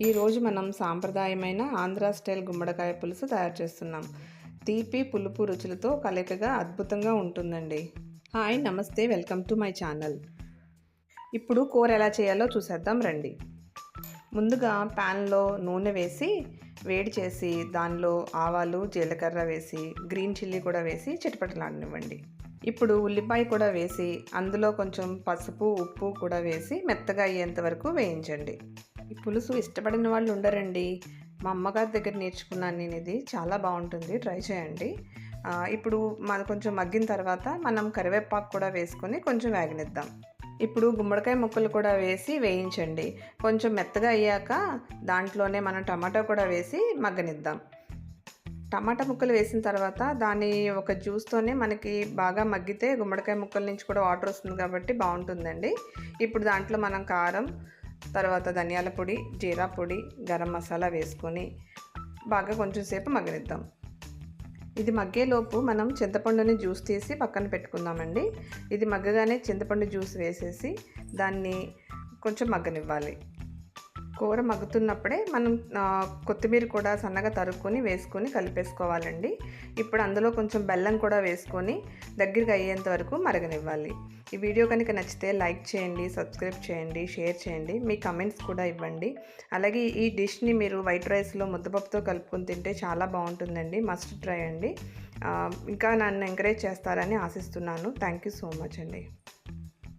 ఈరోజు మనం సాంప్రదాయమైన ఆంధ్ర స్టైల్ గుమ్మడికాయ పులుసు తయారు చేస్తున్నాం. తీపి పులుపు రుచులతో కలయికగా అద్భుతంగా ఉంటుందండి. హాయ్, నమస్తే, వెల్కమ్ టు మై ఛానల్. ఇప్పుడు కూర ఎలా చేయాలో చూసేద్దాం రండి. ముందుగా ప్యాన్లో నూనె వేసి వేడి చేసి దానిలో ఆవాలు, జీలకర్ర వేసి గ్రీన్ చిల్లీ కూడా వేసి చిటపటలాడనివ్వండి. ఇప్పుడు ఉల్లిపాయ కూడా వేసి అందులో కొంచెం పసుపు, ఉప్పు కూడా వేసి మెత్తగా అయ్యేంత వరకు వేయించండి. ఈ పులుసు ఇష్టపడిన వాళ్ళు ఉండరండి. మా అమ్మగారి దగ్గర నేర్చుకున్నాను నేను. ఇది చాలా బాగుంటుంది, ట్రై చేయండి. ఇప్పుడు మన కొంచెం మగ్గిన తర్వాత మనం కరివేపాకు కూడా వేసుకొని కొంచెం వేగనిద్దాం. ఇప్పుడు గుమ్మడికాయ ముక్కలు కూడా వేసి వేయించండి. కొంచెం మెత్తగా అయ్యాక దాంట్లోనే మనం టమాటా కూడా వేసి మగ్గనిద్దాం. టమాటా ముక్కలు వేసిన తర్వాత దాని ఒక జ్యూస్తోనే మనకి బాగా మగ్గితే గుమ్మడికాయ ముక్కల నుంచి కూడా వాటర్ వస్తుంది కాబట్టి బాగుంటుందండి. ఇప్పుడు దాంట్లో మనం కారం, తర్వాత ధనియాల పొడి, జీరా పొడి, గరం మసాలా వేసుకొని బాగా కొంచెం సేపు మగ్గనిద్దాం. ఇది మగ్గేలోపు మనం చింతపండుని జ్యూస్ తీసి పక్కన పెట్టుకుందామండి. ఇది మగ్గగానే చింతపండు జ్యూస్ వేసేసి దాన్ని కొంచెం మగ్గనివ్వాలి. కూర మగ్గుతున్నప్పుడే మనం కొత్తిమీర కూడా సన్నగా తరుక్కొని వేసుకొని కలిపేసుకోవాలండి. ఇప్పుడు అందులో కొంచెం బెల్లం కూడా వేసుకొని దగ్గరికి అయ్యేంత వరకు మరగనివ్వాలి. ఈ వీడియో కనుక నచ్చితే లైక్ చేయండి, సబ్స్క్రైబ్ చేయండి, షేర్ చేయండి, మీ కమెంట్స్ కూడా ఇవ్వండి. అలాగే ఈ డిష్ని మీరు వైట్ రైస్లో ముద్దపప్పుతో కలుపుకొని తింటే చాలా బాగుంటుందండి. మస్ట్ ట్రై అండి. ఇంకా నన్ను ఎంకరేజ్ చేస్తారని ఆశిస్తున్నాను. థ్యాంక్ యూ సో మచ్ అండి.